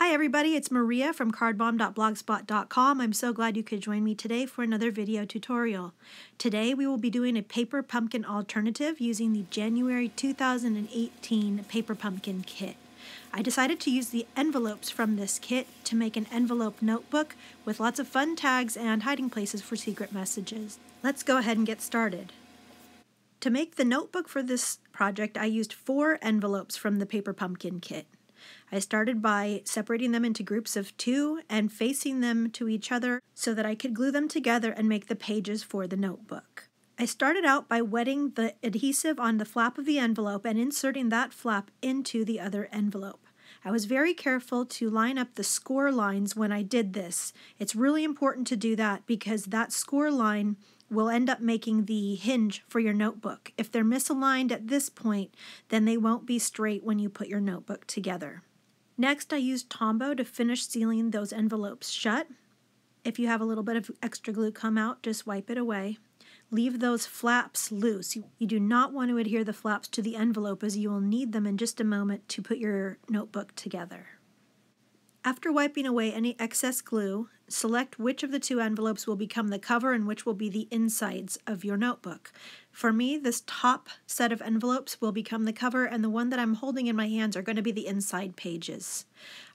Hi everybody, it's Maria from cardbomb.blogspot.com. I'm so glad you could join me today for another video tutorial. Today we will be doing a paper pumpkin alternative using the January 2018 paper pumpkin kit. I decided to use the envelopes from this kit to make an envelope notebook with lots of fun tags and hiding places for secret messages. Let's go ahead and get started. To make the notebook for this project, I used 4 envelopes from the paper pumpkin kit. I started by separating them into groups of 2 and facing them to each other so that I could glue them together and make the pages for the notebook. I started out by wetting the adhesive on the flap of the envelope and inserting that flap into the other envelope. I was very careful to line up the score lines when I did this. It's really important to do that because that score line will end up making the hinge for your notebook. If they're misaligned at this point, then they won't be straight when you put your notebook together. Next, I used Tombow to finish sealing those envelopes shut. If you have a little bit of extra glue come out, just wipe it away. Leave those flaps loose. You do not want to adhere the flaps to the envelope as you will need them in just a moment to put your notebook together. After wiping away any excess glue, select which of the 2 envelopes will become the cover and which will be the insides of your notebook. For me, this top set of envelopes will become the cover, and the one that I'm holding in my hands are going to be the inside pages.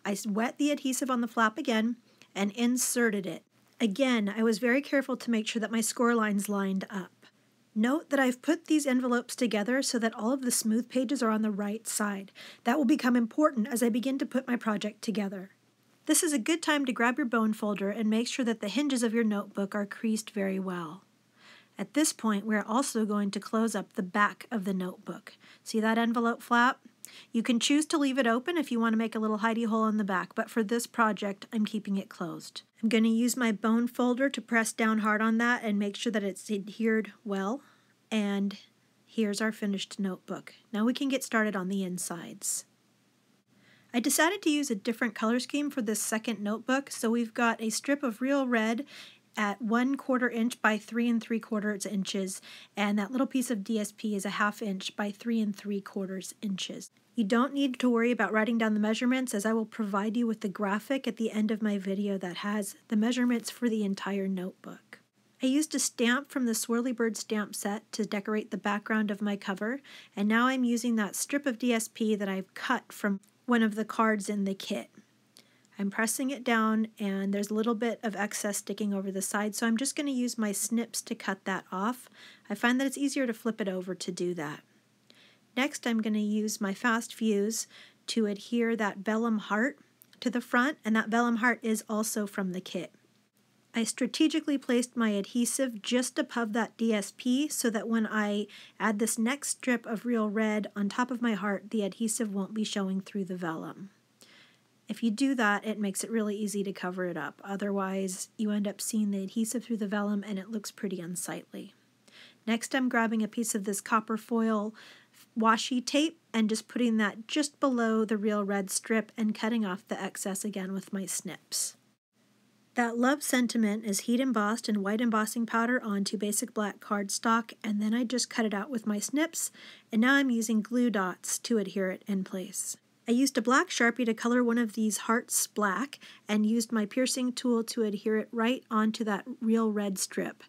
I wet the adhesive on the flap again and inserted it. Again, I was very careful to make sure that my score lines lined up. Note that I've put these envelopes together so that all of the smooth pages are on the right side. That will become important as I begin to put my project together. This is a good time to grab your bone folder and make sure that the hinges of your notebook are creased very well. At this point, we're also going to close up the back of the notebook. See that envelope flap? You can choose to leave it open if you want to make a little hidey hole in the back, but for this project, I'm keeping it closed. I'm going to use my bone folder to press down hard on that and make sure that it's adhered well. And here's our finished notebook. Now we can get started on the insides. I decided to use a different color scheme for this second notebook, so we've got a strip of real red at 1/4 inch by 3 3/4 inches, and that little piece of DSP is a 1/2 inch by 3 3/4 inches. You don't need to worry about writing down the measurements, as I will provide you with the graphic at the end of my video that has the measurements for the entire notebook. I used a stamp from the Swirly Bird stamp set to decorate the background of my cover, and now I'm using that strip of DSP that I've cut from one of the cards in the kit. I'm pressing it down and there's a little bit of excess sticking over the side, so I'm just going to use my snips to cut that off. I find that it's easier to flip it over to do that. Next, I'm going to use my fast fuse to adhere that vellum heart to the front, and that vellum heart is also from the kit. I strategically placed my adhesive just above that DSP so that when I add this next strip of real red on top of my heart, the adhesive won't be showing through the vellum. If you do that, it makes it really easy to cover it up. Otherwise, you end up seeing the adhesive through the vellum and it looks pretty unsightly. Next, I'm grabbing a piece of this copper foil washi tape and just putting that just below the real red strip and cutting off the excess again with my snips. That love sentiment is heat embossed in white embossing powder onto basic black cardstock, and then I just cut it out with my snips, and now I'm using glue dots to adhere it in place. I used a black Sharpie to color one of these hearts black and used my piercing tool to adhere it right onto that real red strip.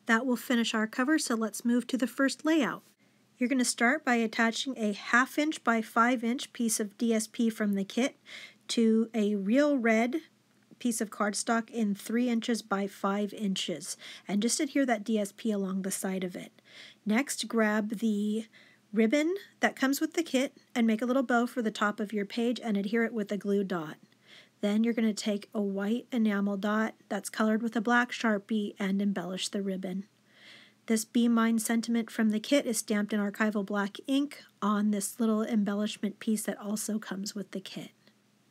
That will finish our cover, so let's move to the first layout. You're going to start by attaching a 1/2 inch by 5 inch piece of DSP from the kit to a real red piece of cardstock in 3 inches by 5 inches, and just adhere that DSP along the side of it. Next, grab the ribbon that comes with the kit and make a little bow for the top of your page and adhere it with a glue dot. Then you're going to take a white enamel dot that's colored with a black Sharpie and embellish the ribbon. This Be Mine sentiment from the kit is stamped in archival black ink on this little embellishment piece that also comes with the kit.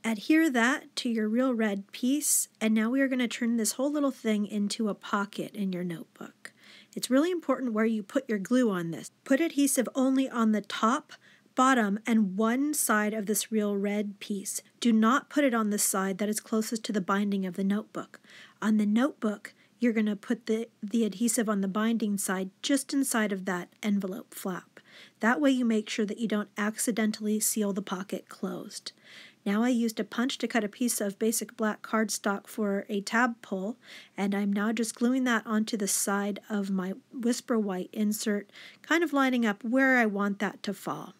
Adhere that to your real red piece, and now we are going to turn this whole little thing into a pocket in your notebook. It's really important where you put your glue on this. Put adhesive only on the top, bottom, and one side of this real red piece. Do not put it on the side that is closest to the binding of the notebook. On the notebook, you're going to put the adhesive on the binding side just inside of that envelope flap. That way you make sure that you don't accidentally seal the pocket closed. Now I used a punch to cut a piece of basic black cardstock for a tab pull, and I'm now just gluing that onto the side of my Whisper White insert, kind of lining up where I want that to fall.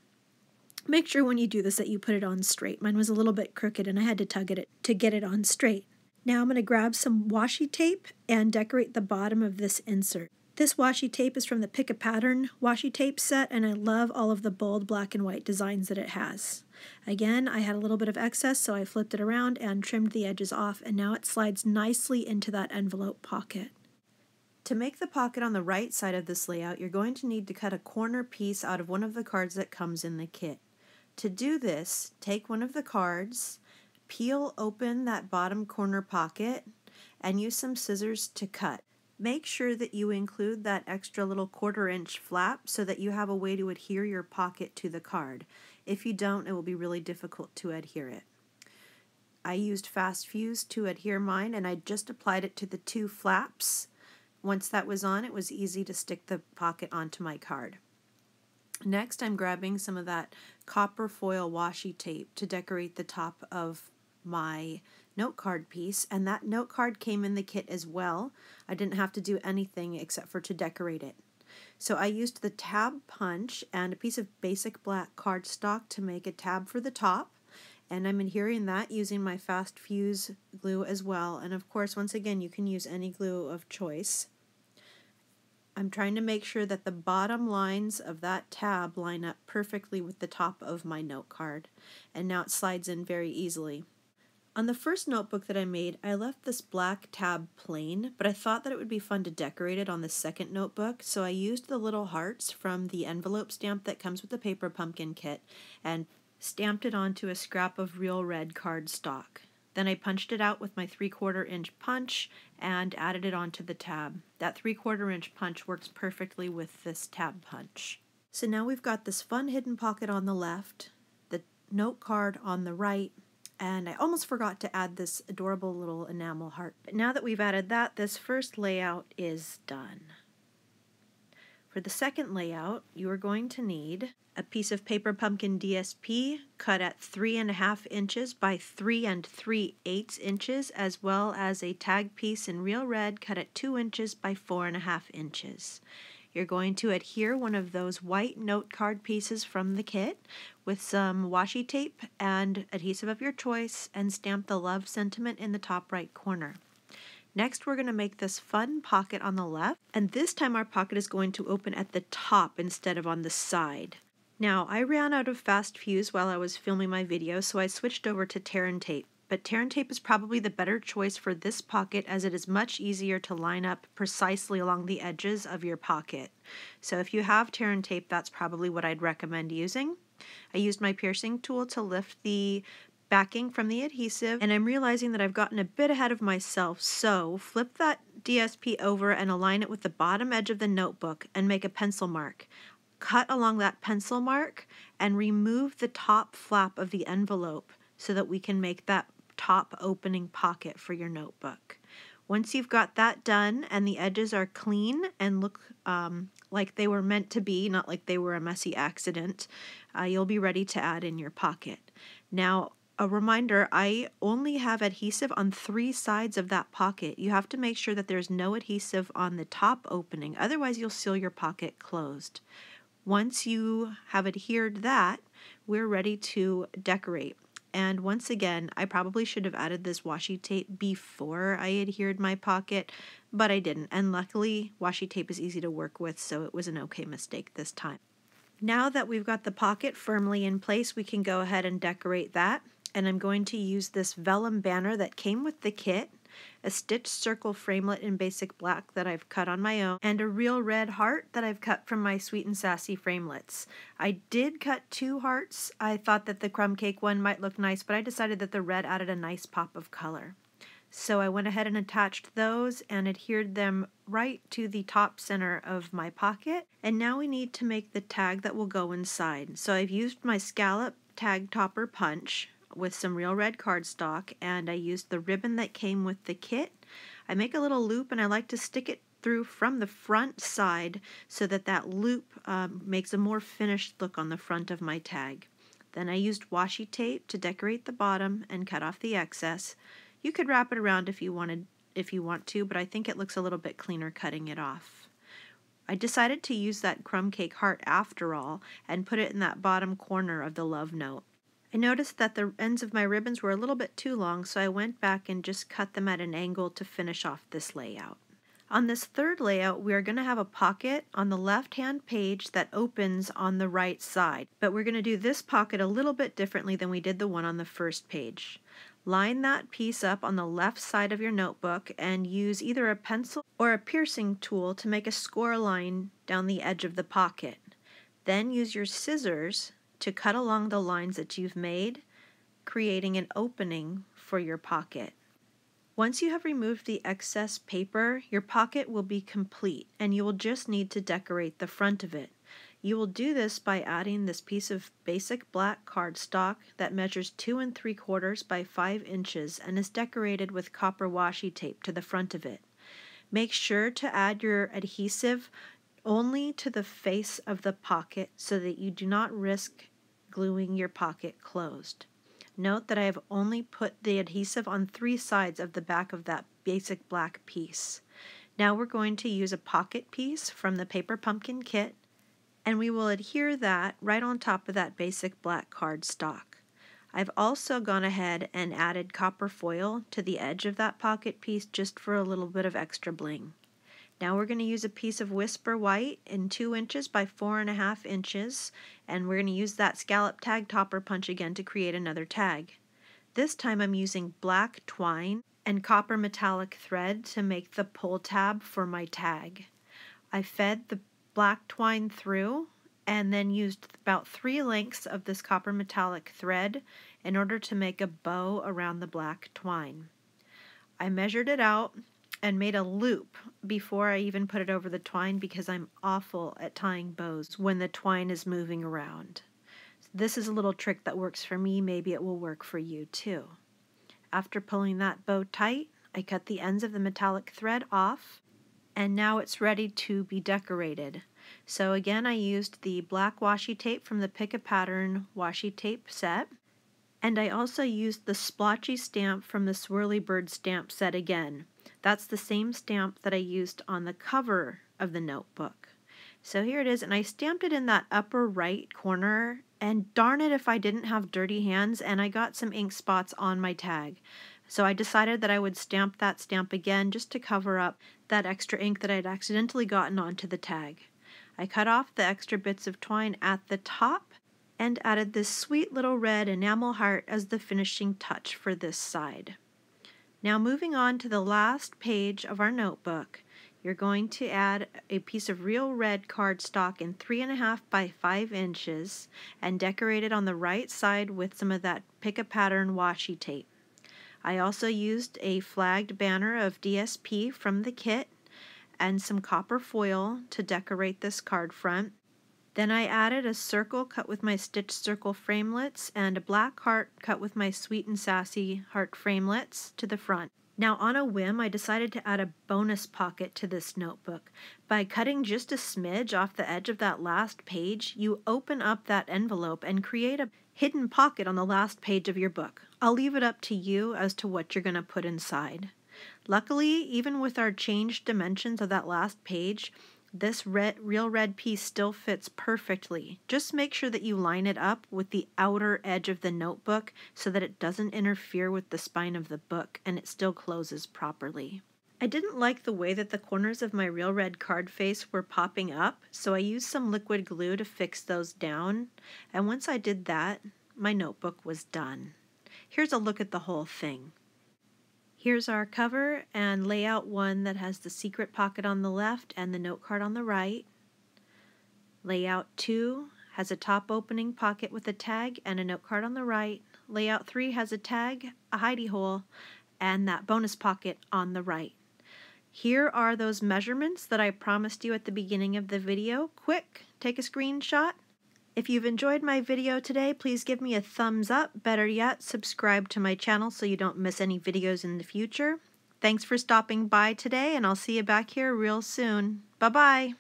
Make sure when you do this that you put it on straight. Mine was a little bit crooked and I had to tug at it to get it on straight. Now I'm going to grab some washi tape and decorate the bottom of this insert. This washi tape is from the Pick a Pattern washi tape set, and I love all of the bold black and white designs that it has. Again, I had a little bit of excess, so I flipped it around and trimmed the edges off, and now it slides nicely into that envelope pocket. To make the pocket on the right side of this layout, you're going to need to cut a corner piece out of one of the cards that comes in the kit. To do this, take one of the cards, peel open that bottom corner pocket, and use some scissors to cut. Make sure that you include that extra little 1/4 inch flap so that you have a way to adhere your pocket to the card. If you don't, it will be really difficult to adhere it. I used Fast Fuse to adhere mine, and I just applied it to the 2 flaps. Once that was on, it was easy to stick the pocket onto my card. Next, I'm grabbing some of that copper foil washi tape to decorate the top of my note card piece, and that note card came in the kit as well. I didn't have to do anything except for to decorate it. So I used the tab punch and a piece of basic black cardstock to make a tab for the top, and I'm adhering that using my Fast Fuse glue as well. And of course, once again, you can use any glue of choice. I'm trying to make sure that the bottom lines of that tab line up perfectly with the top of my note card, and now it slides in very easily. On the first notebook that I made, I left this black tab plain, but I thought that it would be fun to decorate it on the second notebook, so I used the little hearts from the envelope stamp that comes with the paper pumpkin kit and stamped it onto a scrap of real red cardstock. Then I punched it out with my 3/4 inch punch and added it onto the tab. That 3/4 inch punch works perfectly with this tab punch. So now we've got this fun hidden pocket on the left, the note card on the right, and I almost forgot to add this adorable little enamel heart. But now that we've added that, this first layout is done. For the second layout, you are going to need a piece of paper pumpkin DSP cut at 3.5 inches by 3 3/8 inches, as well as a tag piece in real red cut at 2 inches by 4.5 inches. You're going to adhere one of those white note card pieces from the kit with some washi tape and adhesive of your choice and stamp the love sentiment in the top right corner. Next, we're going to make this fun pocket on the left, and this time our pocket is going to open at the top instead of on the side. Now, I ran out of Fast Fuse while I was filming my video, so I switched over to Terran tape. But Terran tape is probably the better choice for this pocket, as it is much easier to line up precisely along the edges of your pocket. So if you have Terran tape, that's probably what I'd recommend using. I used my piercing tool to lift the backing from the adhesive, and I'm realizing that I've gotten a bit ahead of myself, so flip that DSP over and align it with the bottom edge of the notebook and make a pencil mark. Cut along that pencil mark and remove the top flap of the envelope so that we can make that top opening pocket for your notebook. Once you've got that done and the edges are clean and look like they were meant to be, not like they were a messy accident, you'll be ready to add in your pocket. Now, a reminder, I only have adhesive on 3 sides of that pocket. You have to make sure that there's no adhesive on the top opening, otherwise you'll seal your pocket closed. Once you have adhered that, we're ready to decorate. And once again, I probably should have added this washi tape before I adhered my pocket, but I didn't. And luckily, washi tape is easy to work with, so it was an okay mistake this time. Now that we've got the pocket firmly in place, we can go ahead and decorate that. And I'm going to use this vellum banner that came with the kit, a stitched circle framelit in basic black that I've cut on my own, and a real red heart that I've cut from my Sweet and Sassy framelits. I did cut 2 hearts. I thought that the crumb cake one might look nice, but I decided that the red added a nice pop of color. So I went ahead and attached those and adhered them right to the top center of my pocket. And now we need to make the tag that will go inside. So I've used my scallop tag topper punch with some real red cardstock, and I used the ribbon that came with the kit. I make a little loop and I like to stick it through from the front side so that that loop makes a more finished look on the front of my tag. Then I used washi tape to decorate the bottom and cut off the excess. You could wrap it around if you want to, but I think it looks a little bit cleaner cutting it off. I decided to use that crumb cake heart after all and put it in that bottom corner of the love note. I noticed that the ends of my ribbons were a little bit too long, so I went back and just cut them at an angle to finish off this layout. On this third layout, we are going to have a pocket on the left-hand page that opens on the right side, but we're going to do this pocket a little bit differently than we did the one on the first page. Line that piece up on the left side of your notebook and use either a pencil or a piercing tool to make a score line down the edge of the pocket. Then use your scissors to cut along the lines that you've made, creating an opening for your pocket. Once you have removed the excess paper, your pocket will be complete and you will just need to decorate the front of it. You will do this by adding this piece of basic black cardstock that measures 2 3/4 by 5 inches and is decorated with copper washi tape to the front of it. Make sure to add your adhesive only to the face of the pocket so that you do not risk gluing your pocket closed. Note that I have only put the adhesive on 3 sides of the back of that basic black piece. Now we're going to use a pocket piece from the Paper Pumpkin kit, and we will adhere that right on top of that basic black cardstock. I've also gone ahead and added copper foil to the edge of that pocket piece just for a little bit of extra bling. Now we're going to use a piece of Whisper White in 2 inches by 4.5 inches, and we're going to use that scallop tag topper punch again to create another tag. This time I'm using black twine and copper metallic thread to make the pull tab for my tag. I fed the black twine through and then used about 3 lengths of this copper metallic thread in order to make a bow around the black twine. I measured it out and made a loop before I even put it over the twine because I'm awful at tying bows when the twine is moving around. This is a little trick that works for me. Maybe it will work for you too. After pulling that bow tight, I cut the ends of the metallic thread off, and now it's ready to be decorated. So again, I used the black washi tape from the Pick a Pattern washi tape set, and I also used the splotchy stamp from the Swirly Bird stamp set again. That's the same stamp that I used on the cover of the notebook. So here it is, and I stamped it in that upper right corner, and darn it if I didn't have dirty hands and I got some ink spots on my tag. So I decided that I would stamp that stamp again just to cover up that extra ink that I'd accidentally gotten onto the tag. I cut off the extra bits of twine at the top and added this sweet little red enamel heart as the finishing touch for this side. Now moving on to the last page of our notebook, you're going to add a piece of real red cardstock in 3.5 by 5 inches and decorate it on the right side with some of that Pick a Pattern washi tape. I also used a flagged banner of DSP from the kit and some copper foil to decorate this card front. Then I added a circle cut with my stitch circle framelits and a black heart cut with my Sweet and Sassy heart framelits to the front. Now on a whim, I decided to add a bonus pocket to this notebook. By cutting just a smidge off the edge of that last page, you open up that envelope and create a hidden pocket on the last page of your book. I'll leave it up to you as to what you're going to put inside. Luckily, even with our changed dimensions of that last page, this real red piece still fits perfectly. Just make sure that you line it up with the outer edge of the notebook so that it doesn't interfere with the spine of the book and it still closes properly. I didn't like the way that the corners of my real red card face were popping up, so I used some liquid glue to fix those down, and once I did that, my notebook was done. Here's a look at the whole thing. Here's our cover and layout 1 that has the secret pocket on the left and the note card on the right. Layout 2 has a top opening pocket with a tag and a note card on the right. Layout 3 has a tag, a hidey hole, and that bonus pocket on the right. Here are those measurements that I promised you at the beginning of the video. Quick, take a screenshot. If you've enjoyed my video today, please give me a thumbs up. Better yet, subscribe to my channel so you don't miss any videos in the future. Thanks for stopping by today, and I'll see you back here real soon. Bye-bye.